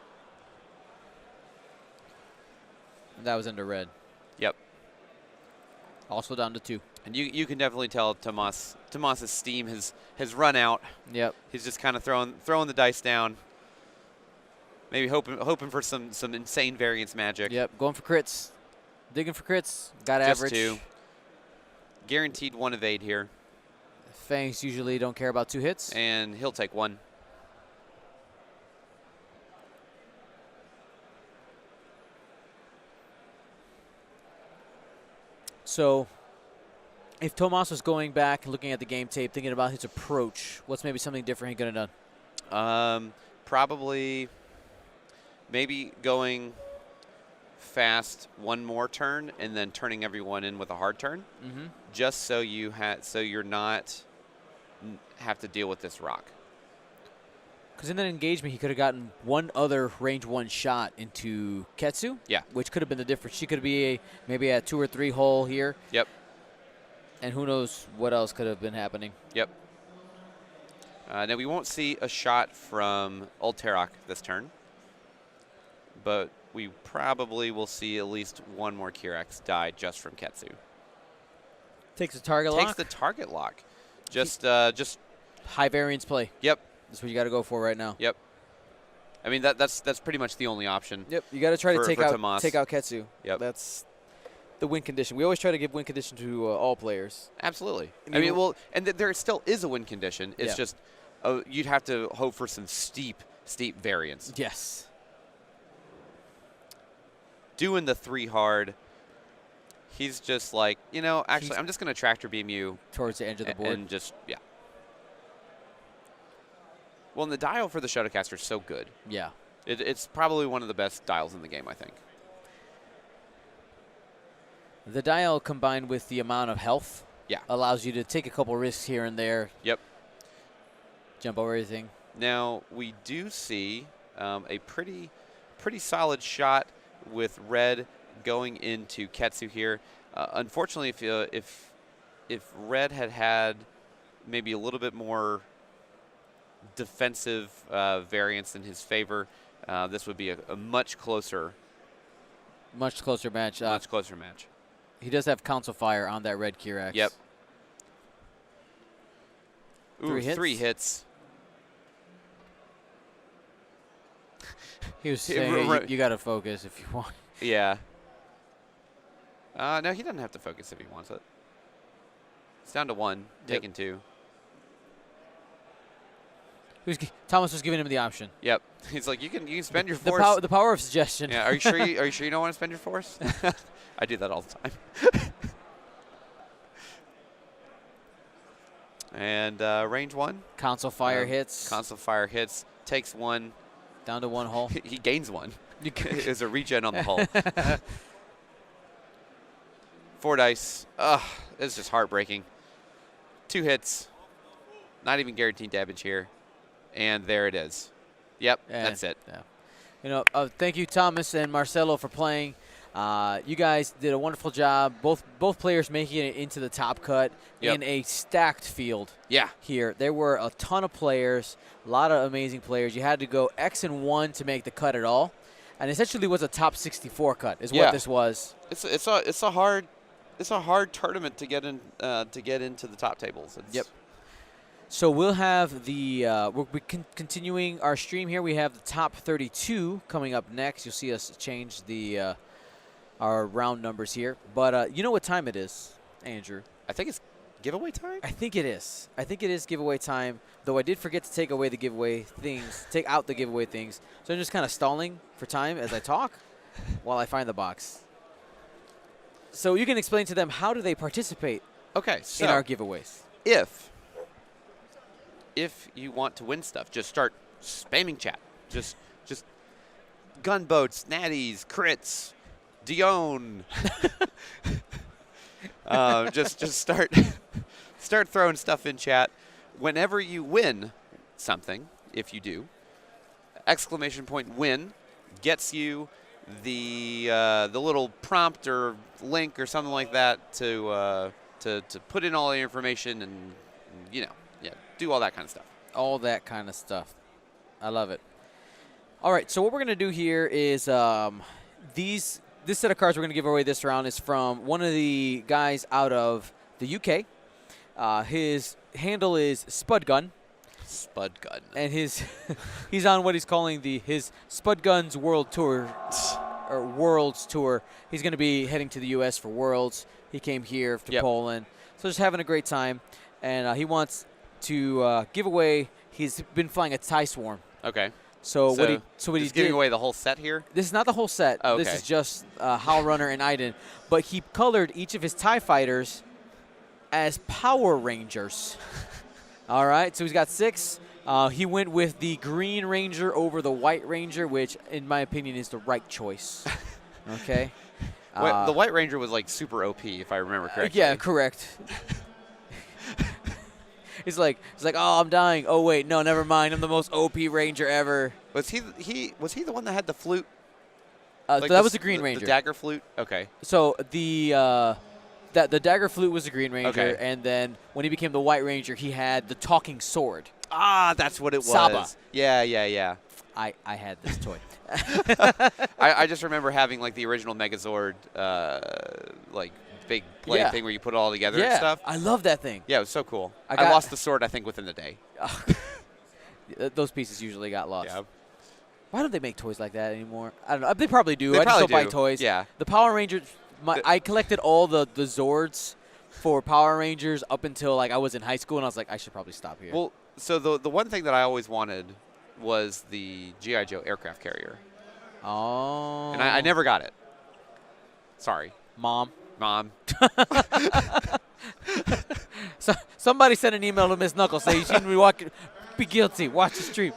That was under red. Yep. Also down to 2. And you can definitely tell Tomas's steam has run out. Yep. He's just kind of throwing the dice down. Maybe hoping for some insane variance magic. Yep. Going for crits. Digging for crits. Got Just average. 2. Guaranteed 1 evade here. Fangs usually don't care about 2 hits. And he'll take 1. So, if Tomas was going back and looking at the game tape, thinking about his approach, what's maybe something different he could have done? Probably maybe going fast 1 more turn and then turning everyone in with a hard turn, just so you're not have to deal with this rock. Because in that engagement, he could have gotten 1 other range 1 shot into Ketsu. Yeah. Which could have been the difference. She could be maybe a 2 or 3 hole here. Yep. And who knows what else could have been happening. Yep. Now, we won't see a shot from Old Tarok this turn, but we probably will see at least 1 more Kirax die just from Ketsu. Takes the target lock. Takes the target lock. Just high variance play. Yep. That's what you got to go for right now. Yep. I mean that's pretty much the only option. Yep. You got to try to take out Ketsu. Yep. That's the win condition. We always try to give win condition to all players. Absolutely. I mean, and there still is a win condition. It's just you'd have to hope for some steep variance. Yes. Doing the 3 hard. He's just like, actually, I'm just going to tractor beam you towards the edge of the board. And just, yeah. Well, and the dial for the Shadowcaster is so good. Yeah. It's probably one of the best dials in the game, I think. The dial combined with the amount of health allows you to take a couple risks here and there. Yep. Jump over everything. Now, we do see a pretty solid shot with red going into Ketsu here. Unfortunately, if red had maybe a little bit more defensive variance in his favor, this would be a much closer match. Much closer match. He does have Council Fire on that red Kirax. Yep. Ooh, 3 hits. 3 hits. He was saying, hey, you got to focus if you want. Yeah. No, he doesn't have to focus if he wants it. It's down to 1, taking 2. Thomas was giving him the option. Yep. He's like, you can spend your force. The power of suggestion. Yeah. Are you sure you don't want to spend your force? I do that all the time. And range 1. Console fire hits. Console fire hits. Takes 1. Down to 1 hull. He gains 1. There's a regen on the hull. 4 dice. Ugh, it's just heartbreaking. 2 hits. Not even guaranteed damage here. And there it is. Yep, and that's it. Yeah. Thank you, Thomas and Marcelo, for playing. You guys did a wonderful job. Both players making it into the top cut in a stacked field. Yeah. Here, there were a ton of players, a lot of amazing players. You had to go X and 1 to make the cut at all, and essentially was a top 64 cut. Is what this was. It's a hard tournament to get into the top tables. Yep. So we'll have we're continuing our stream here. We have the top 32 coming up next. You'll see us change our round numbers here. But you know what time it is, Andrew? I think it's giveaway time? I think it is. I think it is giveaway time, though I did forget to take away the giveaway things, take out the giveaway things. So I'm just kind of stalling for time as I talk while I find the box. So you can explain to them, how do they participate in our giveaways? If you want to win stuff, just start spamming chat. Just gunboats, natties, crits, Dion. Just start throwing stuff in chat. Whenever you win something, if you do, exclamation point win gets you the little prompt or link or something like that to put in all the information and do all that kind of stuff. All that kind of stuff. I love it. All right, so what we're going to do here is this set of cards we're going to give away this round is from one of the guys out of the UK. His handle is Spudgun. Spudgun. And he's on what he's calling his Spudgun's World Tour, or Worlds Tour. He's going to be heading to the U.S. for Worlds. He came here to Poland. So just having a great time. And he wants to give away. He's been flying a TIE Swarm. Okay. So what he did, giving away the whole set here? This is not the whole set. Oh, okay. This is just Howl Runner and Iden. But he colored each of his TIE fighters as Power Rangers. All right. So he's got 6. He went with the Green Ranger over the White Ranger, which, in my opinion, is the right choice. Okay. The White Ranger was like super OP, if I remember correctly. Yeah, correct. He's like, oh, I'm dying. Oh wait, no, never mind. I'm the most OP Ranger ever. Was he the one that had the flute? So that was the Green Ranger. The dagger flute. Okay. So the dagger flute was the Green Ranger, okay. And then when he became the White Ranger, he had the talking sword. Ah, that's what it was. Saba. Yeah. I had this toy. I just remember having like the original Megazord, like big blade thing where you put it all together and stuff. I love that thing. Yeah, it was so cool. I lost the sword, I think, within the day. Those pieces usually got lost. Yeah. Why don't they make toys like that anymore? I don't know. They probably do. They I just probably don't buy toys. Yeah. The Power Rangers, I collected all the Zords for Power Rangers up until like I was in high school, and I was like, I should probably stop here. Well, so the one thing that I always wanted was the G.I. Joe aircraft carrier. Oh. And I never got it. Sorry. Mom. So somebody sent an email to Miss Knuckles saying you shouldn't be guilty. Watch the stream.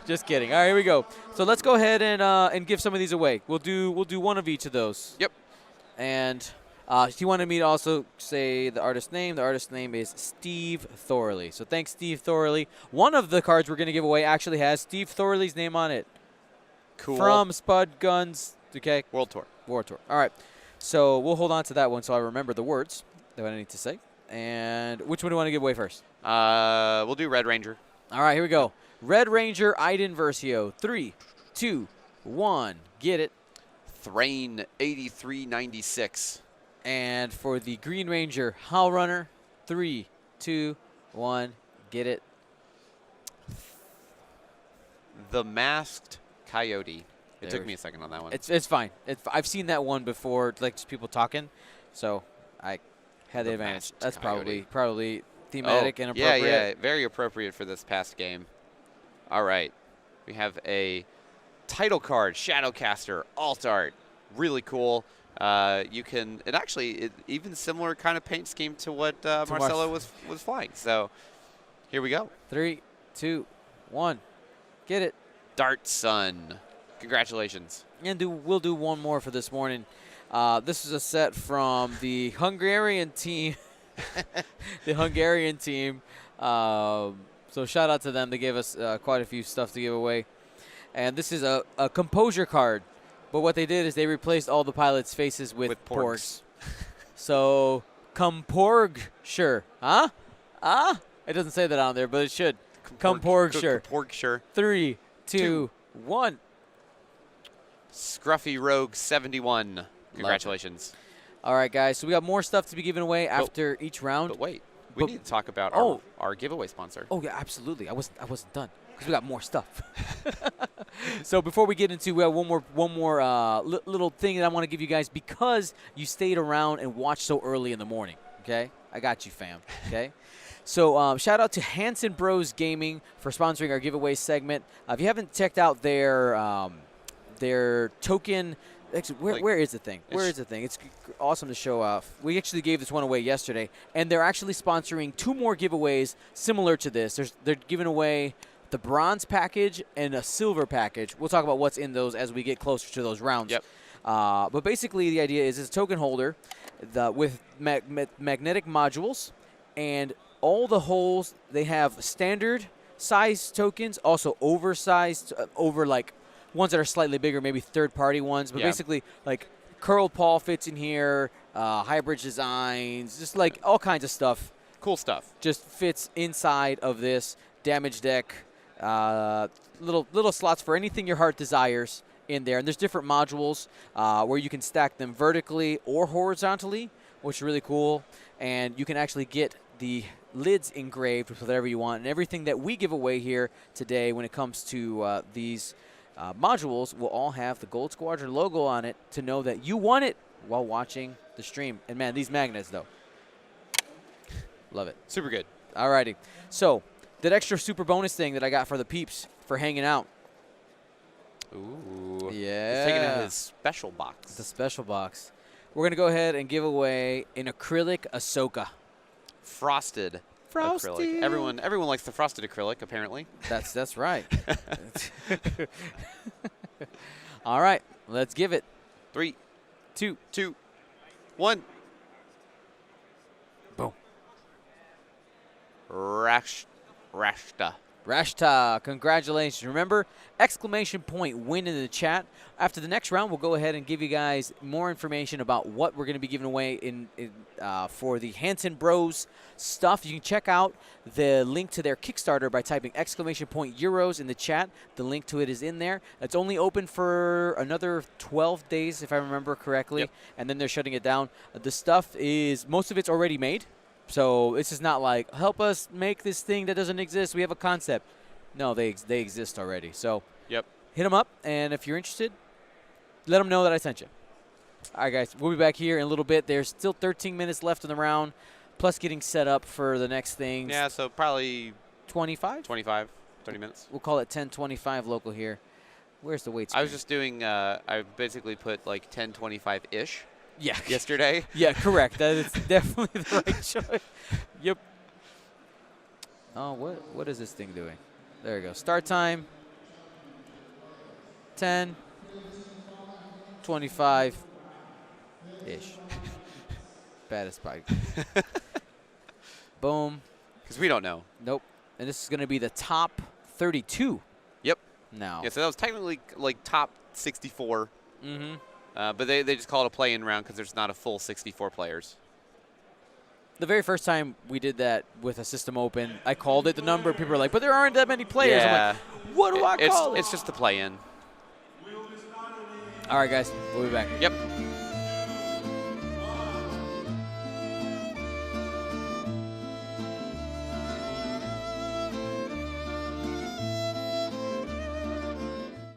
Just kidding. All right, here we go. So let's go ahead and give some of these away. We'll do one of each of those. Yep. And he wanted me to also say the artist's name. The artist's name is Steve Thorley. So thanks, Steve Thorley. One of the cards we're going to give away actually has Steve Thorley's name on it. Cool. From Spud Guns. Okay. World Tour. All right. So we'll hold on to that one so I remember the words that I need to say. And which one do you want to give away first? We'll do Red Ranger. All right, here we go. Red Ranger, Iden Versio. 3, 2, 1. Get it. Thrain 8396. And for the Green Ranger, Howl Runner. 3, 2, 1. Get it. The Masked Coyote. It took me a second on that one. It's fine. I've seen that one before, like just people talking, so I had the advantage. That's probably thematic and appropriate. Yeah, very appropriate for this past game. All right, we have a title card, Shadowcaster, alt art, really cool. You can, even similar kind of paint scheme to what Marcelo was flying. So here we go. 3, 2, 1, get it. Dart Sun, congratulations. And we'll do one more for this morning. This is a set from the Hungarian team. The Hungarian team. So shout out to them. They gave us quite a few stuff to give away. And this is a composure card. But what they did is they replaced all the pilots' faces with porgs. So, Comporg, sure. Huh? It doesn't say that on there, but it should. Comporg, sure. Comporg, sure. 3, 2, 1. Scruffy Rogue 71. Congratulations. All right, guys. So we got more stuff to be given away after each round. But wait, we need to talk about our giveaway sponsor. Oh yeah, absolutely. I wasn't done because we got more stuff. So before we get into, we have one more little thing that I want to give you guys because you stayed around and watched so early in the morning. Okay, I got you, fam. Okay. So shout out to Hanson Bros Gaming for sponsoring our giveaway segment. If you haven't checked out their token. Actually, where is the thing? Where is the thing? It's awesome to show off. We actually gave this one away yesterday, and they're actually sponsoring 2 more giveaways similar to this. They're giving away the bronze package and a silver package. We'll talk about what's in those as we get closer to those rounds. Yep. But basically, the idea is it's a token holder with magnetic modules, and all the holes, they have standard size tokens, also oversized, ones that are slightly bigger, maybe third-party ones. But basically, like, curled paw fits in here, hybrid designs, just, like, all kinds of stuff. Cool stuff. Just fits inside of this damage deck. Little slots for anything your heart desires in there. And there's different modules where you can stack them vertically or horizontally, which is really cool. And you can actually get the lids engraved with whatever you want. And everything that we give away here today when it comes to these modules will all have the Gold Squadron logo on it to know that you won it while watching the stream. And, man, these magnets, though. Love it. Super good. All righty. So, that extra super bonus thing that I got for the peeps for hanging out. Ooh. Yeah. He's taking out his special box. The special box. We're going to go ahead and give away an acrylic Ahsoka. Frosted acrylic. Everyone likes the frosted acrylic, apparently. That's right. All right. Let's give it. 3, 2, 1. Boom. Rashta, congratulations. Remember, exclamation point win in the chat. After the next round, we'll go ahead and give you guys more information about what we're going to be giving away for the Hanson Bros stuff. You can check out the link to their Kickstarter by typing exclamation point euros in the chat. The link to it is in there. It's only open for another 12 days, if I remember correctly, and then they're shutting it down. The stuff most of it's already made. So this is not like, help us make this thing that doesn't exist. We have a concept. No, they exist already. So hit them up, and if you're interested, let them know that I sent you. All right, guys, we'll be back here in a little bit. There's still 13 minutes left in the round, plus getting set up for the next things. Yeah, so probably 25? 25, 30 minutes. We'll call it 10:25 local here. Where's the weight screen? I was just doing, I basically put like 10:25-ish. Yeah. Yesterday. Yeah, correct. That is definitely the right choice. Yep. Oh, what is this thing doing? There we go. Start time. 10:25-ish. Baddest bike. Boom. Because we don't know. Nope. And this is going to be the top 32. Yep. Now. Yeah, so that was technically like top 64. Mm-hmm. But they just call it a play-in round because there's not a full 64 players. The very first time we did that with a system open, I called it the number. People were like, but there aren't that many players. Yeah. I'm like, what do I call it? It's just a play-in. All right, guys. We'll be back. Yep.